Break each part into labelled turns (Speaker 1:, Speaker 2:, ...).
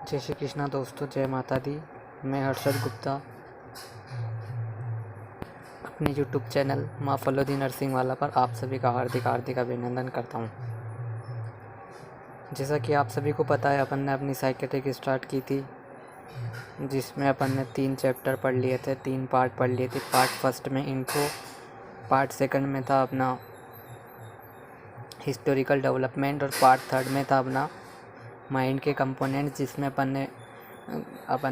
Speaker 1: जय श्री कृष्णा दोस्तों, जय माता दी। मैं हर्षद गुप्ता अपने यूट्यूब चैनल माँ फलोदी नर्सिंग वाला पर आप सभी का हार्दिक अभिनंदन करता हूँ। जैसा कि आप सभी को पता है, अपन ने अपनी साइकेट्रिक स्टार्ट की थी, जिसमें अपन ने 3 चैप्टर पढ़ लिए थे, 3 पार्ट पढ़ लिए थे। पार्ट फर्स्ट में इंट्रो, पार्ट सेकंड में था अपना हिस्टोरिकल डेवलपमेंट और पार्ट थर्ड में था अपना माइंड के कंपोनेंट, जिसमें अपन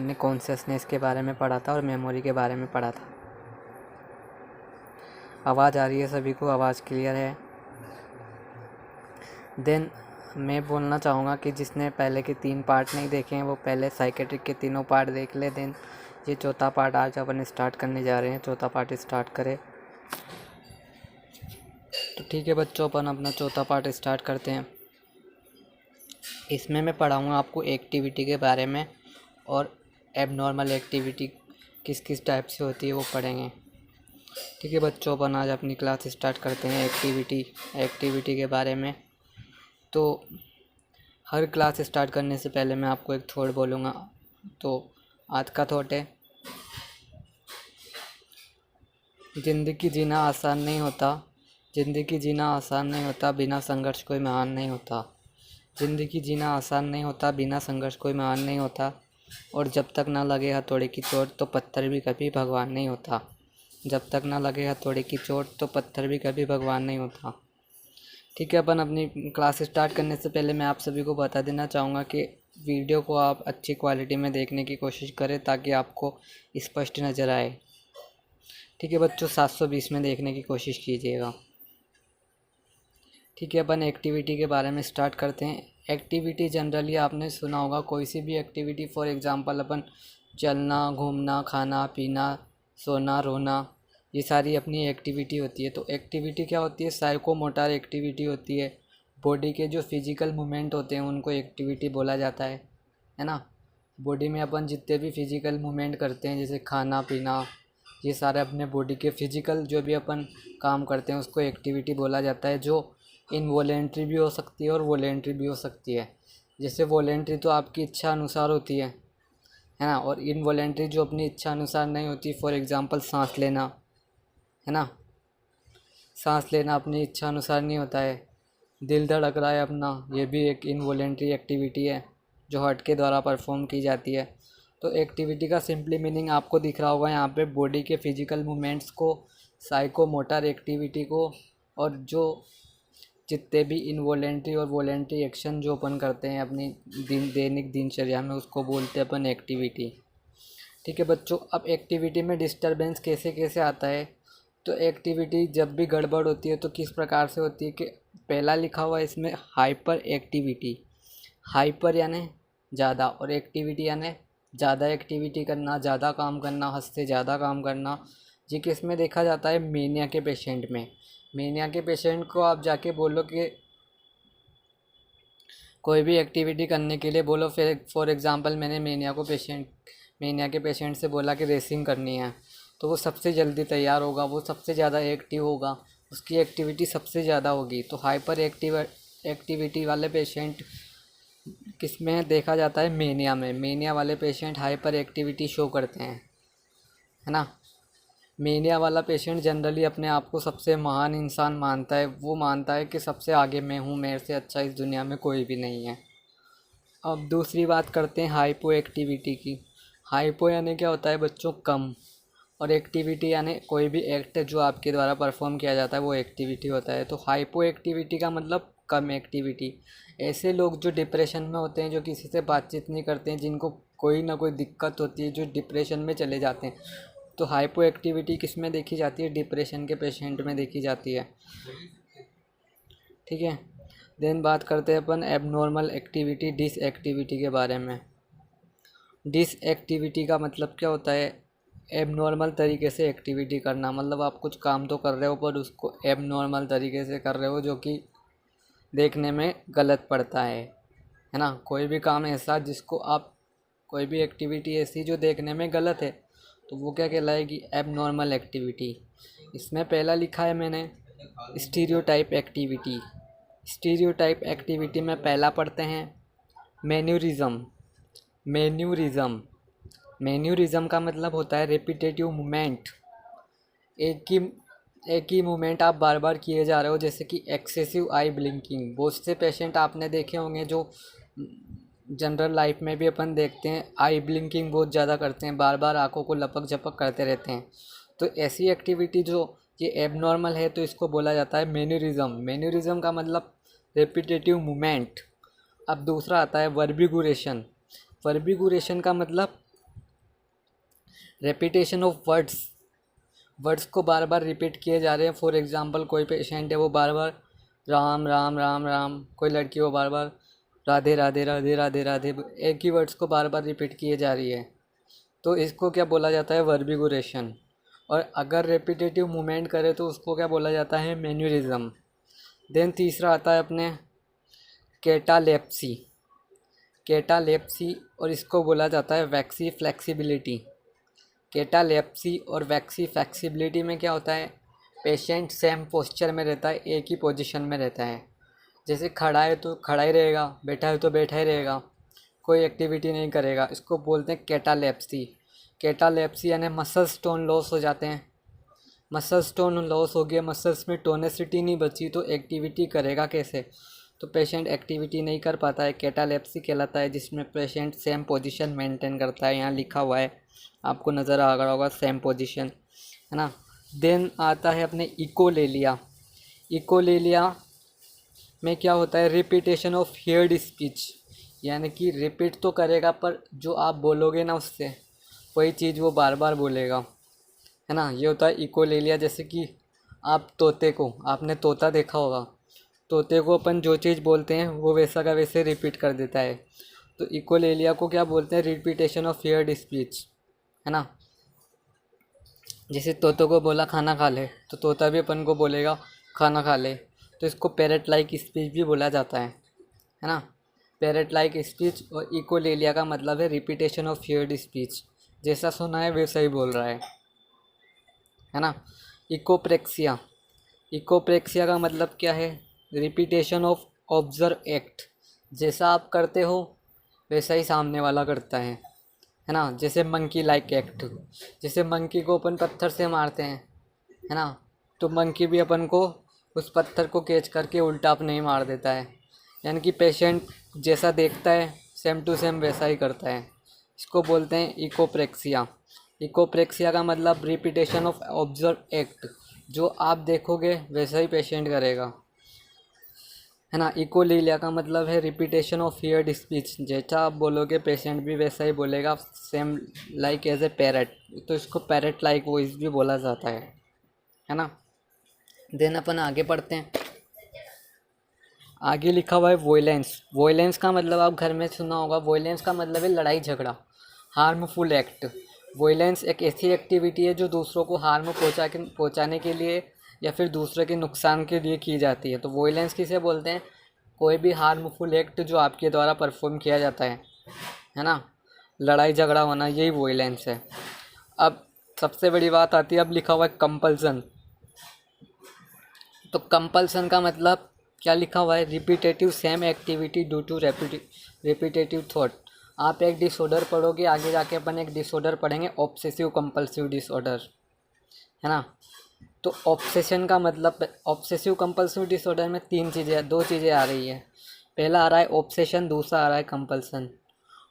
Speaker 1: ने कॉन्शियसनेस के बारे में पढ़ा था और मेमोरी के बारे में पढ़ा था। आवाज़ आ रही है सभी को? आवाज़ क्लियर है? देन मैं बोलना चाहूँगा कि जिसने पहले के 3 पार्ट नहीं देखे हैं वो पहले साइकेट्रिक के तीनों पार्ट देख ले। देन ये चौथा पार्ट आज अपन स्टार्ट करने जा रहे हैं। चौथा पार्ट स्टार्ट करें तो ठीक है बच्चों, अपन अपना चौथा पार्ट स्टार्ट करते हैं। इसमें मैं पढ़ाऊँगा आपको एक्टिविटी के बारे में, और एबनॉर्मल एक्टिविटी किस किस टाइप से होती है वो पढ़ेंगे। ठीक है बच्चों, अपन आज अपनी क्लास स्टार्ट करते हैं एक्टिविटी के बारे में। तो हर क्लास स्टार्ट करने से पहले मैं आपको एक थॉट बोलूँगा। तो आज का थॉट है, ज़िंदगी जीना आसान नहीं होता, ज़िंदगी जीना आसान नहीं होता, बिना संघर्ष कोई महान नहीं होता। ज़िंदगी जीना आसान नहीं होता, बिना संघर्ष कोई महान नहीं होता। और जब तक ना लगे हथौड़े की चोट तो पत्थर भी कभी भगवान नहीं होता। जब तक ना लगे हथौड़े की चोट तो पत्थर भी कभी भगवान नहीं होता। ठीक है, अपन अपनी क्लास स्टार्ट करने से पहले मैं आप सभी को बता देना चाहूँगा कि वीडियो को आप अच्छी क्वालिटी में देखने की कोशिश करें ताकि आपको स्पष्ट नज़र आए। ठीक है बच्चों, 720 में देखने की कोशिश कीजिएगा। ठीक है, अपन एक्टिविटी के बारे में स्टार्ट करते हैं। एक्टिविटी जनरली आपने सुना होगा, कोई सी भी एक्टिविटी, फॉर एग्जांपल अपन चलना, घूमना, खाना पीना, सोना, रोना, ये सारी अपनी एक्टिविटी होती है। तो एक्टिविटी क्या होती है? साइकोमोटर एक्टिविटी होती है। बॉडी के जो फिजिकल मूवमेंट होते हैं उनको एक्टिविटी बोला जाता है ना। बॉडी में अपन जितने भी फिजिकल मूवमेंट करते हैं, जैसे खाना पीना, ये सारे अपने बॉडी के फिजिकल जो भी अपन काम करते हैं उसको एक्टिविटी बोला जाता है, जो इनवॉलेंट्री भी हो सकती है और वॉलेंट्री भी हो सकती है। जैसे वॉलेंट्री तो आपकी इच्छा अनुसार होती है ना, और इनवॉलेंट्री जो अपनी इच्छा अनुसार नहीं होती, फॉर एग्जांपल सांस लेना, है ना। सांस लेना अपनी इच्छा अनुसार नहीं होता है। दिल धड़क रहा है अपना, ये भी एक इनवॉलेंट्री एक्टिविटी है जो हार्ट के द्वारा परफॉर्म की जाती है। तो एक्टिविटी का सिंपली मीनिंग आपको दिख रहा होगा यहाँ पे, बॉडी के फिजिकल मूवमेंट्स को, साइकोमोटर एक्टिविटी को, और जो जितने भी इनवॉलेंट्री और वॉलेंट्री एक्शन जो अपन करते हैं अपनी दैनिक दिनचर्या में, उसको बोलते हैं अपन एक्टिविटी। ठीक है बच्चों, अब एक्टिविटी में डिस्टरबेंस कैसे कैसे आता है। तो एक्टिविटी जब भी गड़बड़ होती है तो किस प्रकार से होती है कि पहला लिखा हुआ है इसमें हाइपर एक्टिविटी। हाइपर यानी ज़्यादा, और एक्टिविटी यानी ज़्यादा एक्टिविटी करना, ज़्यादा काम करना, हद से ज़्यादा काम करना। ये किस में देखा जाता है? मेनिया के पेशेंट में। मेनिया के पेशेंट को आप जाके बोलो कि कोई भी एक्टिविटी करने के लिए बोलो, फिर फॉर एग्जांपल मैंने मेनिया के पेशेंट से बोला कि रेसिंग करनी है, तो वो सबसे जल्दी तैयार होगा, वो सबसे ज़्यादा एक्टिव होगा, उसकी एक्टिविटी सबसे ज़्यादा होगी। तो हाइपर एक्टिविटी वाले पेशेंट किस में देखा जाता है? मेनिया में। मेनिया वाले पेशेंट हाइपर एक्टिविटी शो करते हैं, है ना। मेनिया वाला पेशेंट जनरली अपने आप को सबसे महान इंसान मानता है। वो मानता है कि सबसे आगे मैं हूँ, मेरे से अच्छा इस दुनिया में कोई भी नहीं है। अब दूसरी बात करते हैं हाइपो एक्टिविटी की। हाइपो यानी क्या होता है बच्चों? कम, और एक्टिविटी यानी कोई भी एक्ट जो आपके द्वारा परफॉर्म किया जाता है वो एक्टिविटी होता है। तो हाइपो एक्टिविटी का मतलब कम एक्टिविटी। ऐसे लोग जो डिप्रेशन में होते हैं, जो किसी से बातचीत नहीं करते हैं, जिनको कोई ना कोई दिक्कत होती है, जो डिप्रेशन में चले जाते हैं, तो हाइपो एक्टिविटी किस में देखी जाती है? डिप्रेशन के पेशेंट में देखी जाती है। ठीक है, देन बात करते हैं अपन एबनॉर्मल एक्टिविटी, डिस एक्टिविटी के बारे में। डिस एक्टिविटी का मतलब क्या होता है? एबनॉर्मल तरीके से एक्टिविटी करना। मतलब आप कुछ काम तो कर रहे हो पर उसको एबनॉर्मल तरीके से कर रहे हो, जो कि देखने में गलत पड़ता है ना। कोई भी काम ऐसा जिसको आप, कोई भी एक्टिविटी ऐसी जो देखने में गलत है, तो वो क्या कहलाएगी? Abnormal activity. इसमें पहला लिखा है मैंने स्टीरियोटाइप एक्टिविटी। स्टीरियोटाइप एक्टिविटी में पहला पढ़ते हैं मैन्यूरिज्म। मेन्यूरिज्म। मेन्यूरिज्म का मतलब होता है रिपीटेटिव मूवमेंट। एक ही एक ही मूवमेंट आप बार बार किए जा रहे हो, जैसे कि एक्सेसिव आई ब्लिंकिंग। बहुत से पेशेंट आपने देखे होंगे जो जनरल लाइफ में भी अपन देखते हैं, आई ब्लिंकिंग बहुत ज़्यादा करते हैं, बार बार आंखों को लपक झपक करते रहते हैं। तो ऐसी एक्टिविटी जो ये एबनॉर्मल है, तो इसको बोला जाता है मेन्यूरिज्म। मेन्यूरिज्म का मतलब रेपिटेटिव मूवमेंट। अब दूसरा आता है वर्बिगुरेशन। वर्बिगुरेशन का मतलब रेपिटेशन ऑफ वर्ड्स। वर्ड्स को बार बार रिपीट किए जा रहे हैं। फॉर एग्जांपल कोई पेशेंट है, वो बार बार राम राम राम राम, कोई लड़की वो बार बार राधे राधे राधे राधे राधे, एक ही वर्ड्स को बार बार रिपीट किए जा रही है, तो इसको क्या बोला जाता है? वर्बिगुरेशन। और अगर रेपिटेटिव मूवमेंट करे तो उसको क्या बोला जाता है? मेन्यूरिज्म। देन तीसरा आता है अपने कैटालेप्सी। कैटालेप्सी और इसको बोला जाता है वैक्सी फ्लेक्सिबिलिटी। कैटालेप्सी और वैक्सी फ्लेक्सिबिलिटी में क्या होता है? पेशेंट सेम पोस्चर में रहता है, एक ही पोजीशन में रहता है। जैसे खड़ा है तो खड़ा ही रहेगा, बैठा है तो बैठा ही रहेगा, कोई एक्टिविटी नहीं करेगा। इसको बोलते हैं कैटालेप्सी। कैटालेप्सी यानी मसल्स टोन लॉस हो जाते हैं। मसल्स टोन लॉस हो गया, मसल्स में टोनेसिटी नहीं बची, तो एक्टिविटी करेगा कैसे? तो पेशेंट एक्टिविटी नहीं कर पाता है, कैटालेप्सी कहलाता है, जिसमें पेशेंट सेम पोजीशन मेंटेन करता है। यहाँ लिखा हुआ है, आपको नज़र आ रहा होगा, सेम पोजीशन, है ना। देन आता है अपने इकोलेलिया। इकोलेलिया में क्या होता है? रिपीटेशन ऑफ हियर्ड स्पीच, यानी कि रिपीट तो करेगा पर जो आप बोलोगे ना उससे वही चीज़ वो बार बार बोलेगा, है ना। ये होता है इकोलेलिया। जैसे कि आप तोते को, आपने तोता देखा होगा, तोते को अपन जो चीज़ बोलते हैं वो वैसा का वैसे रिपीट कर देता है। तो इकोलेलिया को क्या बोलते हैं? रिपीटेशन ऑफ हियर्ड स्पीच, है ना। जैसे तोतों को बोला खाना खा ले, तो तोता भी अपन को बोलेगा खाना खा ले। तो इसको पैरट लाइक स्पीच भी बोला जाता है ना। Parrot like speech. और इकोलेलिया का मतलब है रिपीटेशन ऑफ हियर्ड स्पीच, जैसा सुना है वैसा ही बोल रहा है ना। इकोप्रेक्सिया। इकोप्रेक्सिया का मतलब क्या है? रिपीटेशन ऑफ ऑब्जर्व एक्ट, जैसा आप करते हो वैसा ही सामने वाला करता है ना। जैसे मंकी लाइक एक्ट, जैसे मंकी को अपन पत्थर से मारते हैं, है ना, तो मंकी भी अपन को उस पत्थर को कैच करके उल्टा अपने ही मार देता है। यानी कि पेशेंट जैसा देखता है सेम टू सेम वैसा ही करता है। इसको बोलते हैं इकोप्रेक्सिया। इकोप्रेक्सिया का मतलब रिपीटेशन ऑफ ऑब्जर्व एक्ट, जो आप देखोगे वैसा ही पेशेंट करेगा, है ना। इकोलेलिया का मतलब है रिपीटेशन ऑफ हियर्ड स्पीच, जैसा आप बोलोगे पेशेंट भी वैसा ही बोलेगा, same like as a parrot. तो इसको पैरट लाइक वॉइस भी बोला जाता है ना। देन अपन आगे पढ़ते हैं। आगे लिखा हुआ है वोलेंस। वोलेंस का मतलब आप घर में सुना होगा। वोलेंस का मतलब है लड़ाई झगड़ा, हार्मफुल एक्ट। वोलेंस एक ऐसी एक्टिविटी है जो दूसरों को हार्म पहुंचाने के लिए या फिर दूसरे के नुकसान के लिए की जाती है। तो वोलेंस किसे बोलते हैं? कोई भी हार्मफुल एक्ट जो आपके द्वारा परफॉर्म किया जाता है ना। लड़ाई झगड़ा होना, यही वोलेंस है। अब सबसे बड़ी बात आती है, अब लिखा हुआ है कंपल्सन। तो कंपल्सन का मतलब क्या लिखा हुआ है? Repetitive same activity due to repetitive thought. आप एक डिसऑर्डर पढ़ोगे, आगे जाके अपन एक डिसऑर्डर पढ़ेंगे, ऑब्सेसिव कंपल्सिव डिसऑर्डर, है ना। तो ऑब्सेशन का मतलब, ऑब्सेसिव कंपल्सिव डिसऑर्डर में दो चीज़ें आ रही है। पहला आ रहा है ऑब्सेशन, दूसरा आ रहा है कंपल्सन।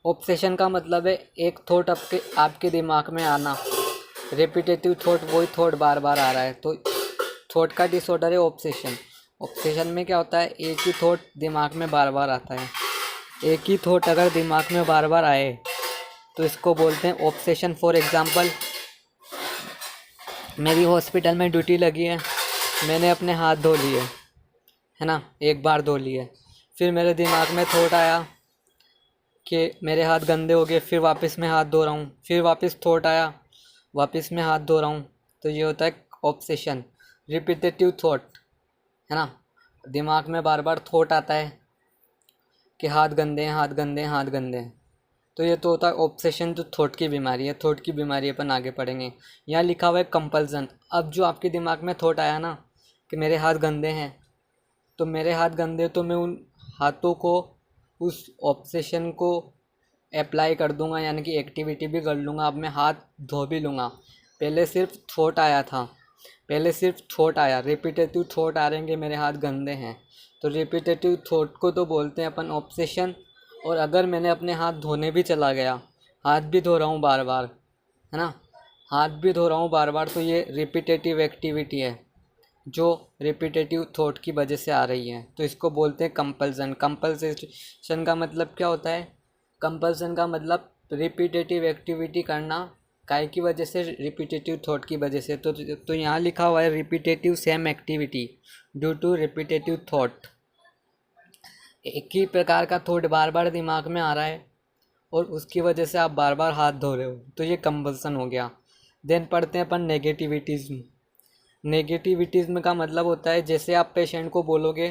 Speaker 1: ऑब्सेशन का मतलब है एक थॉट आपके दिमाग में आना, रिपीटेटिव थॉट, वही थॉट बार बार आ रहा है, तो थॉट का डिसऑर्डर है ऑब्सेशन। ऑब्सेशन में क्या होता है? एक ही थॉट दिमाग में बार बार आता है। एक ही थॉट अगर दिमाग में बार बार आए तो इसको बोलते हैं ऑब्सेशन। फॉर एग्जांपल, मेरी हॉस्पिटल में ड्यूटी लगी है, मैंने अपने हाथ धो लिए, है ना, एक बार धो लिए, फिर मेरे दिमाग में थॉट आया कि मेरे हाथ गंदे हो गए, फिर वापस मैं हाथ धो रहा हूँ, फिर वापस थॉट आया, वापस मैं हाथ धो रहा हूँ। तो ये होता है ऑब्सेशन, रिपीटेटिव थॉट, है ना। दिमाग में बार बार थॉट आता है कि हाथ गंदे हैं, हाथ गंदे हैं, हाथ गंदे हैं। तो ये तो होता है ऑब्सेशन, जो थॉट की बीमारी है। थॉट की बीमारी अपन आगे पढ़ेंगे। यहाँ लिखा हुआ है कंपल्सन। अब जो आपके दिमाग में थॉट आया ना कि मेरे हाथ गंदे हैं, तो मेरे हाथ गंदे, तो मैं उन हाथों को, उस ऑब्सेशन को अप्लाई कर दूंगा, यानी कि एक्टिविटी भी कर लूँगा। अब मैं हाथ धो भी लूँगा। पहले सिर्फ थॉट आया था, पहले सिर्फ थॉट आया, रिपीटेटिव थॉट आ रहेंगे मेरे हाथ गंदे हैं, तो रिपीटेटिव थॉट को तो बोलते हैं अपन ऑब्सेशन। और अगर मैंने अपने हाथ धोने भी चला गया, हाथ भी धो रहा हूँ बार बार, है ना, हाथ भी धो रहा हूँ बार बार, तो ये रिपीटेटिव एक्टिविटी है जो रिपीटेटिव थॉट की वजह से आ रही है, तो इसको बोलते हैं कंपल्सन। कंपल्सेशन का मतलब क्या होता है? कंपल्सन का मतलब रिपीटेटिव एक्टिविटी करना, काय की वजह से? रिपीटेटिव थॉट की वजह से। तो यहाँ लिखा हुआ है repetitive same activity due to repetitive thought. एक ही प्रकार का थॉट बार बार दिमाग में आ रहा है और उसकी वजह से आप बार बार हाथ धो रहे हो, तो ये कंपल्सन हो गया। देन पढ़ते हैं अपन नेगेटिविटीज़। नेगेटिविटीज़ का मतलब होता है जैसे आप पेशेंट को बोलोगे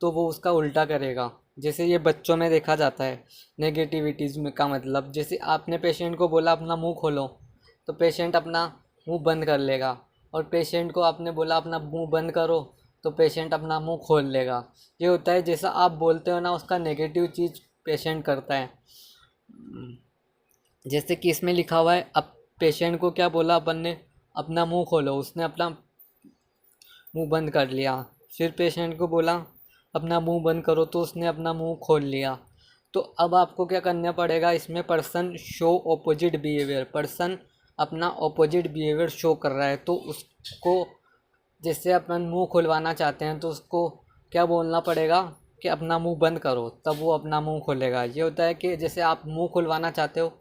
Speaker 1: तो वो उसका उल्टा करेगा। जैसे ये बच्चों में देखा जाता है। नेगेटिविटीज़ का मतलब जैसे आपने पेशेंट को बोला अपना मुंह खोलो, तो पेशेंट अपना मुंह बंद कर लेगा, और पेशेंट को आपने बोला अपना मुंह बंद करो, तो पेशेंट अपना मुंह खोल लेगा। ये होता है जैसा आप बोलते हो ना, उसका नेगेटिव चीज़ पेशेंट करता है। जैसे कि इसमें लिखा हुआ है, अब पेशेंट को क्या बोला अपन ने, अपना मुंह खोलो, उसने अपना मुंह बंद कर लिया। फिर पेशेंट को बोला अपना मुंह बंद करो, तो उसने अपना मुंह खोल लिया। तो अब आपको क्या करना पड़ेगा इसमें? Person show opposite behaviour. Person अपना ऑपोजिट बिहेवियर शो कर रहा है, तो उसको जैसे अपन मुंह खुलवाना चाहते हैं तो उसको क्या बोलना पड़ेगा कि अपना मुंह बंद करो, तब वो अपना मुंह खोलेगा। ये होता है कि जैसे आप मुंह खुलवाना चाहते हो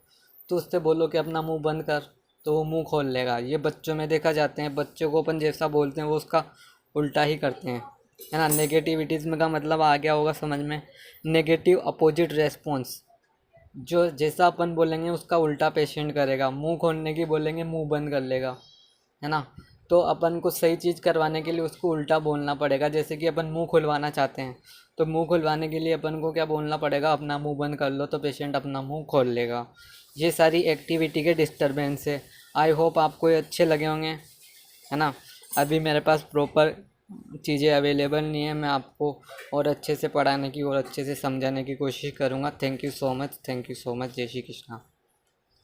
Speaker 1: तो उससे बोलो कि अपना मुंह बंद कर, तो वो मुंह खोल लेगा। ये बच्चों में देखा जाते हैं, बच्चों को अपन जैसा बोलते हैं वो उसका उल्टा ही करते हैं, है ना। नेगेटिविटीज़ में का मतलब आ गया होगा समझ में। नेगेटिव अपोजिट रेस्पॉन्स, जो जैसा अपन बोलेंगे उसका उल्टा पेशेंट करेगा। मुंह खोलने की बोलेंगे मुंह बंद कर लेगा, है ना। तो अपन को सही चीज़ करवाने के लिए उसको उल्टा बोलना पड़ेगा। जैसे कि अपन मुंह खुलवाना चाहते हैं, तो मुंह खुलवाने के लिए अपन को क्या बोलना पड़ेगा? अपना मुंह बंद कर लो, तो पेशेंट अपना मुंह खोल लेगा। ये सारी एक्टिविटी के डिस्टर्बेंस है। आई होप आपको ये अच्छे लगे होंगे, है ना। अभी मेरे पास प्रॉपर चीज़ें अवेलेबल नहीं है, मैं आपको और अच्छे से पढ़ाने की और अच्छे से समझाने की कोशिश करूँगा। Thank you so much, thank you so much. जय श्री कृष्णा।